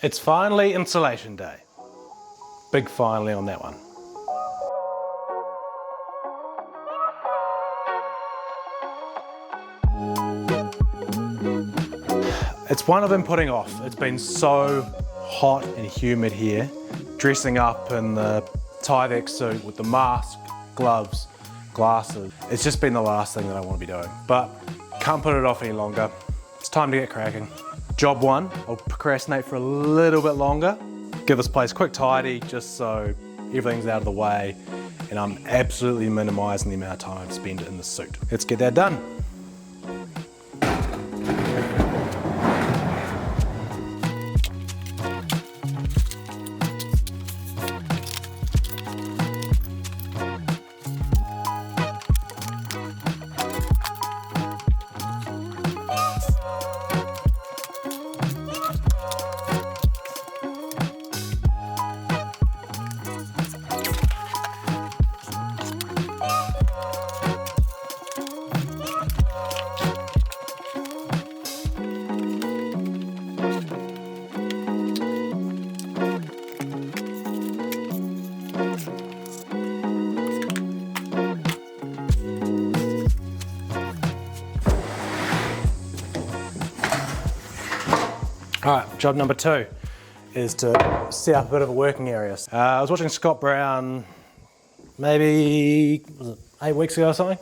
It's finally insulation day. Big finally on that one. It's one I've been putting off. It's been so hot and humid here. Dressing up in the Tyvek suit with the mask, gloves, glasses. It's just been the last thing that I want to be doing. But can't put it off any longer. It's time to get cracking. Job one, I'll procrastinate for a little bit longer. Give this place a quick tidy just so everything's out of the way and I'm absolutely minimizing the amount of time I've spent in the suit. Let's get that done. All right, job number two is to set up a bit of a working area. I was watching Scott Brown maybe, was it 8 weeks ago or something?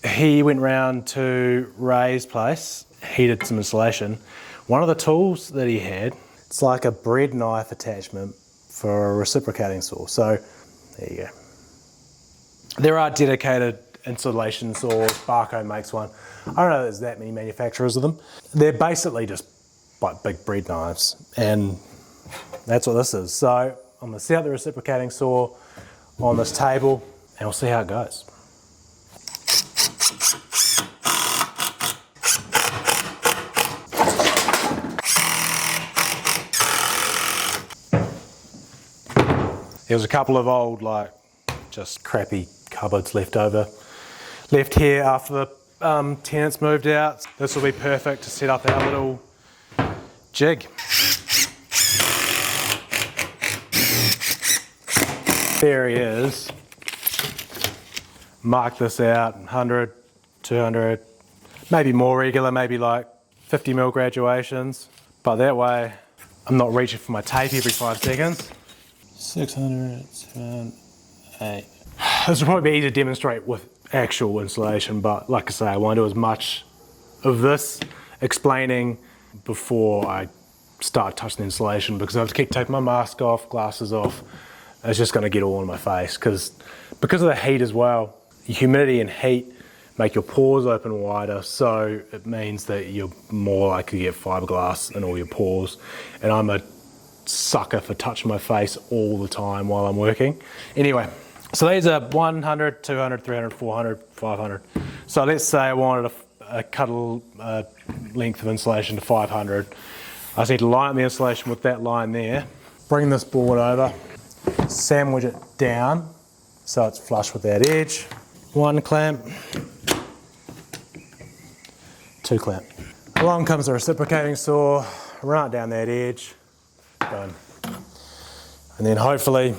He went round to Ray's place, he did some installation. One of the tools that he had, it's like a bread knife attachment for a reciprocating saw. So there you go. There are dedicated installation saws, Barco makes one. I don't know if there's that many manufacturers of them. They're basically just like big bread knives, and that's what this is. So I'm gonna set up the reciprocating saw on this table and we'll see how it goes. There was a couple of old, like, just crappy cupboards left here after the tenants moved out. This will be perfect to set up our little jig. There he is. Mark this out, 100, 200, maybe more regular, maybe like 50 mil graduations. But that way, I'm not reaching for my tape every 5 seconds. 600, 7, 8. This will probably be easy to demonstrate with actual installation, but like I say, I won't do as much of this explaining before I start touching the installation because I have to keep taking my mask off, glasses off. It's just going to get all in my face because of the heat as well. Humidity and heat make your pores open wider, so it means that you're more likely to get fiberglass in all your pores. And I'm a sucker for touching my face all the time while I'm working. Anyway, so these are 100, 200, 300, 400, 500. So let's say I wanted a cut a length of insulation to 500. I just need to line up the insulation with that line there. Bring this board over, sandwich it down so it's flush with that edge. 1 clamp, 2 clamp. Along comes the reciprocating saw, run it down that edge, boom. And then hopefully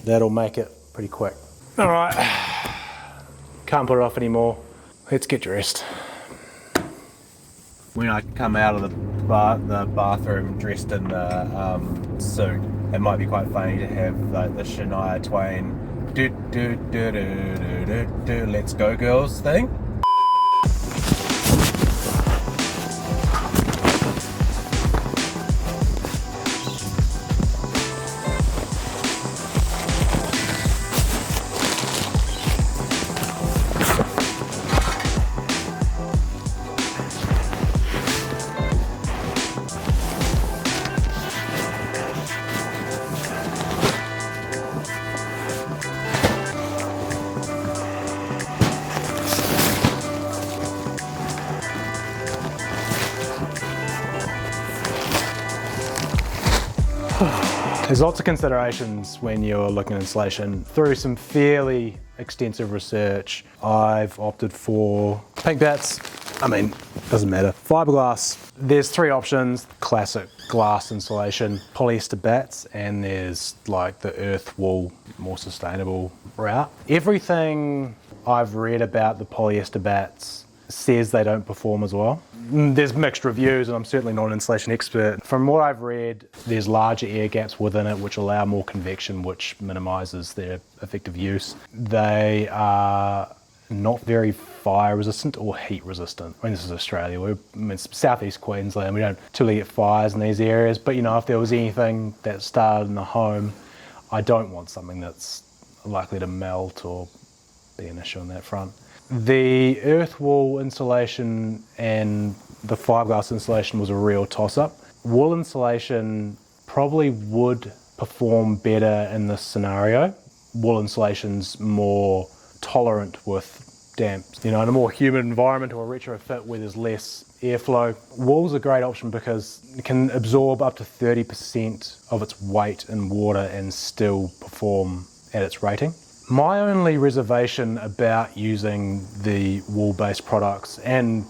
that'll make it pretty quick. All right, can't put it off anymore. Let's get dressed. When I come out of the bathroom dressed in the suit, it might be quite funny to have the Shania Twain do do do do do do do let's go girls thing. There's lots of considerations when you're looking at insulation. Through some fairly extensive research, I've opted for pink bats, I mean, doesn't matter. Fiberglass, there's three options. Classic glass insulation, polyester bats, and there's like the earth wool, more sustainable route. Everything I've read about the polyester bats says they don't perform as well. There's mixed reviews, and I'm certainly not an insulation expert. From what I've read, there's larger air gaps within it which allow more convection, which minimises their effective use. They are not very fire resistant or heat resistant. I mean, this is Australia, it's southeast Queensland, we don't typically get fires in these areas, but you know, if there was anything that started in the home, I don't want something that's likely to melt or be an issue on that front. The earth wool insulation and the fiberglass insulation was a real toss-up. Wool insulation probably would perform better in this scenario. Wool insulation's more tolerant with damp. You know, in a more humid environment or a retrofit where there's less airflow, wool's a great option because it can absorb up to 30% of its weight in water and still perform at its rating. My only reservation about using the wool-based products, and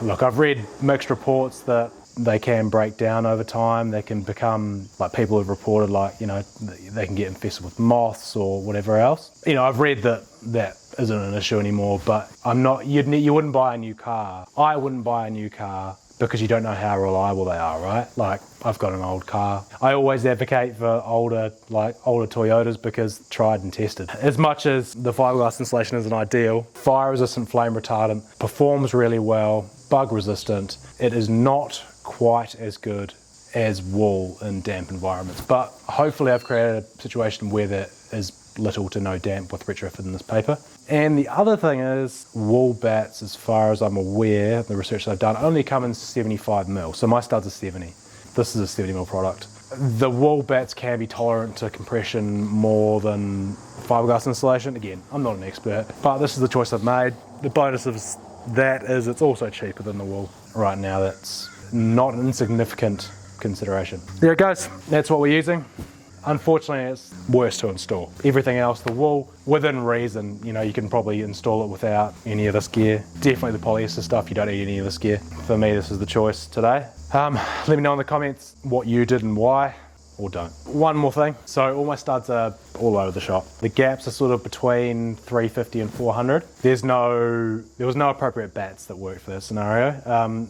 look, I've read mixed reports that they can break down over time. They can become, like people have reported, like, you know, they can get infested with moths or whatever else. You know, I've read that that isn't an issue anymore, but I'm not, you wouldn't buy a new car. I wouldn't buy a new car because you don't know how reliable they are, right? Like, I've got an old car. I always advocate for older Toyotas because tried and tested. As much as the fiberglass insulation isn't ideal, fire resistant, flame retardant, performs really well, bug resistant. It is not quite as good as wool in damp environments, but hopefully I've created a situation where there is little to no damp with retrofit in this paper. And the other thing is, wool bats, as far as I'm aware, the research that I've done, only come in 75mm. So my studs are 70. This is a 70mm product. The wool bats can be tolerant to compression more than fiberglass insulation. Again, I'm not an expert, but this is the choice I've made. The bonus of that is it's also cheaper than the wool. Right now, that's not an insignificant consideration. There it goes. That's what we're using. Unfortunately, it's worse to install. Everything else, the wool, within reason, you know, you can probably install it without any of this gear. Definitely the polyester stuff, you don't need any of this gear. For me, this is the choice today. Let me know in the comments what you did and why, or don't. One more thing. So all my studs are all over the shop. The gaps are sort of between 350 and 400. There was no appropriate bats that worked for this scenario.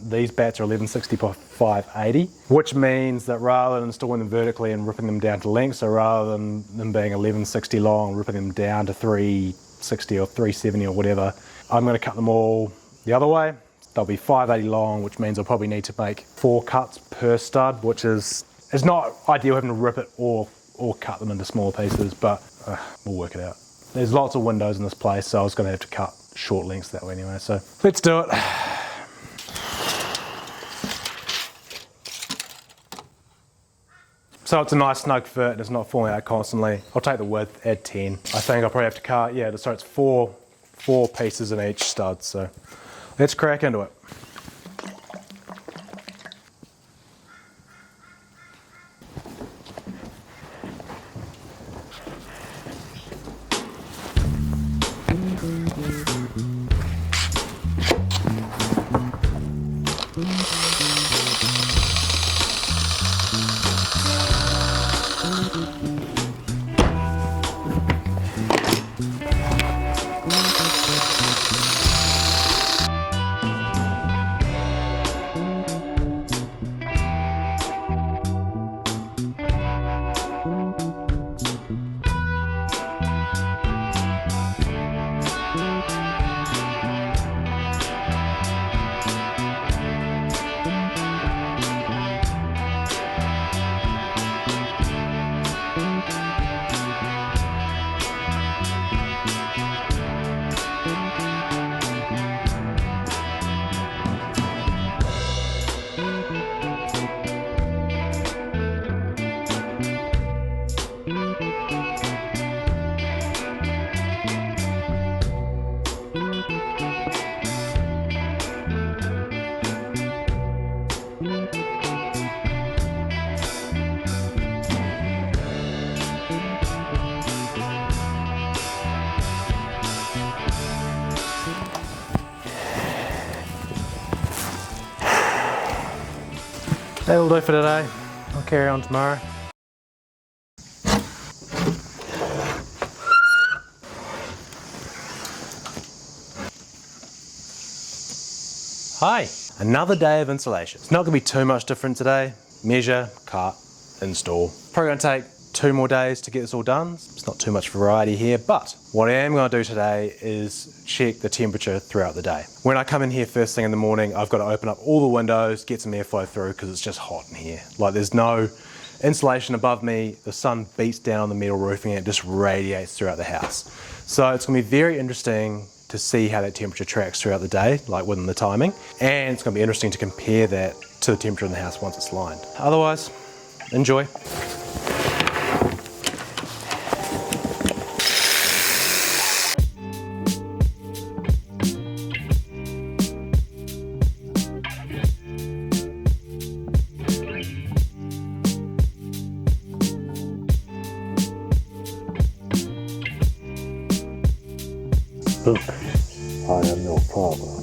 These bats are 1160 by 580, which means that rather than installing them vertically and ripping them down to length, so rather than them being 1160 long, ripping them down to 360 or 370 or whatever, I'm going to cut them all the other way. They'll be 580 long, which means I'll probably need to make 4 cuts per stud, which is, it's not ideal having to rip it or cut them into smaller pieces, but we'll work it out. There's lots of windows in this place, so I was going to have to cut short lengths that way anyway, so let's do it. So it's a nice snug fit and it's not falling out constantly. I'll take the width, add 10. I think I'll probably have to cut, yeah, so it's four pieces in each stud, so let's crack into it. That'll do for today. I'll carry on tomorrow. Hi, another day of insulation. It's not gonna be too much different today. Measure, cut, install. Probably gonna take 2 more days to get this all done. It's not too much variety here, but what I am gonna do today is check the temperature throughout the day. When I come in here first thing in the morning, I've got to open up all the windows, get some airflow through because it's just hot in here. Like there's no insulation above me, the sun beats down on the metal roofing and it just radiates throughout the house. So it's gonna be very interesting to see how that temperature tracks throughout the day, like within the timing. And it's gonna be interesting to compare that to the temperature in the house once it's lined. Otherwise, enjoy. Look, I am your father.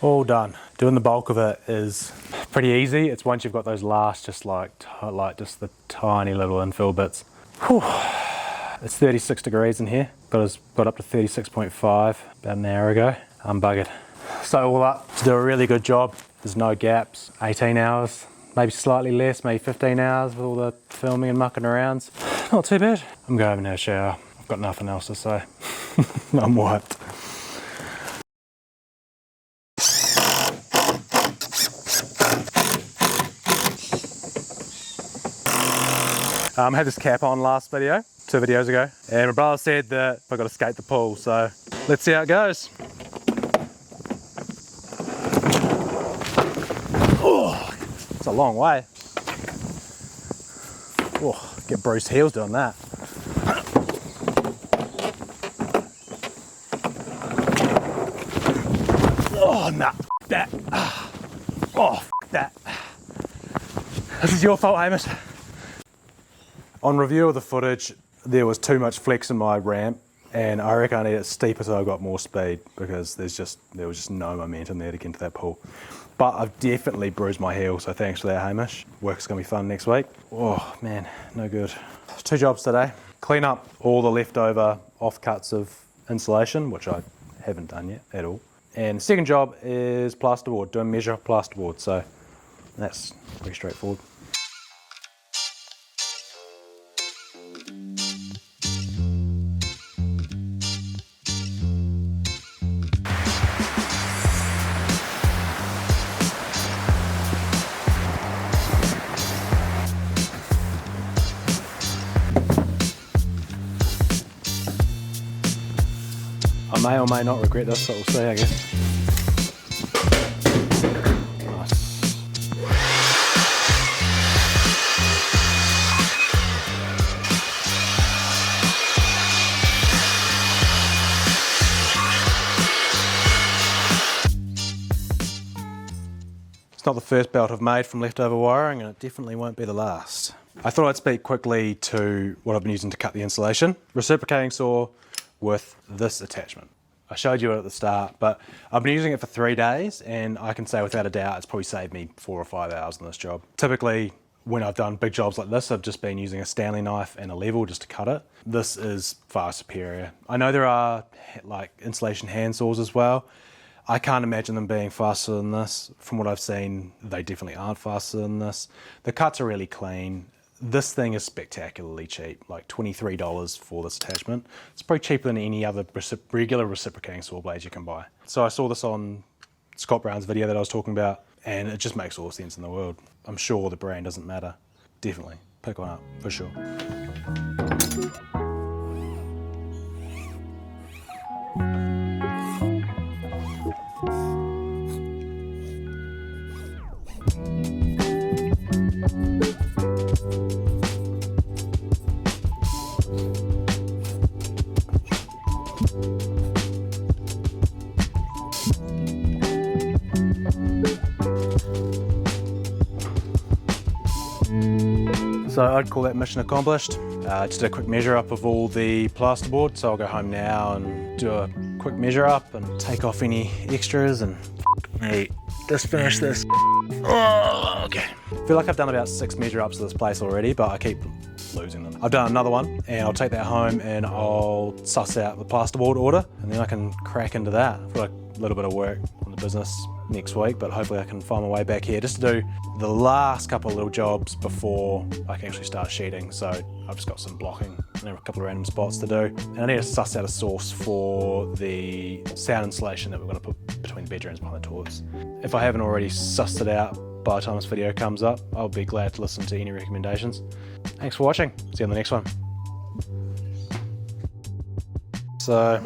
All done. Doing the bulk of it is pretty easy. It's once you've got those last, just just the tiny little infill bits. Whew. It's 36 degrees in here. Got up to 36.5 about an hour ago. I'm buggered. So all up to do a really good job. There's no gaps. 18 hours, maybe slightly less, maybe 15 hours with all the filming and mucking around. Not too bad. I'm going to have a shower. I've got nothing else to say. I'm wiped. I had this cap on last video, 2 videos ago, and my brother said that I've got to skate the pool, so let's see how it goes. Oh, it's a long way. Oh, get bruised heels doing that. Oh, nah, that. Oh, that. This is your fault, Hamish. On review of the footage, there was too much flex in my ramp, And I reckon I need it steeper so I've got more speed, because there was just no momentum there to get into that pool. But I've definitely bruised my heel, so thanks for that, Hamish. Work's gonna be fun next week. Oh man, no good. 2 jobs today. Clean up all the leftover offcuts of insulation, which I haven't done yet at all. And the second job is plasterboard, doing measure plasterboard, so that's pretty straightforward. I may or may not regret this, but we'll see, I guess. Nice. It's not the first belt I've made from leftover wiring, and it definitely won't be the last. I thought I'd speak quickly to what I've been using to cut the insulation. Reciprocating saw with this attachment. I showed you it at the start, but I've been using it for 3 days, and I can say without a doubt it's probably saved me 4 or 5 hours on this job. Typically, when I've done big jobs like this, I've just been using a Stanley knife and a level just to cut it. This is far superior. I know there are like insulation hand saws as well. I can't imagine them being faster than this. From what I've seen, they definitely aren't faster than this. The cuts are really clean. This thing is spectacularly cheap, like $23 for this attachment. It's probably cheaper than any other regular reciprocating saw blades you can buy. So I saw this on Scott Brown's video that I was talking about, and it just makes all the sense in the world. I'm sure the brand doesn't matter. Definitely, pick one up, for sure. So I'd call that mission accomplished. Just did a quick measure up of all the plasterboard, so I'll go home now and do a quick measure up and take off any extras and just finish this. Oh, okay. I feel like I've done about 6 measure ups of this place already, but I keep losing them. I've done another one, and I'll take that home and I'll suss out the plasterboard order, and then I can crack into that. I've got a little bit of work on the business next week, but hopefully I can find my way back here just to do the last couple of little jobs before I can actually start sheeting. So I've just got some blocking and a couple of random spots to do. And I need to suss out a source for the sound insulation that we're going to put between the bedrooms behind the toilets. If I haven't already sussed it out by the time this video comes up, I'll be glad to listen to any recommendations. Thanks for watching. See you on the next one. So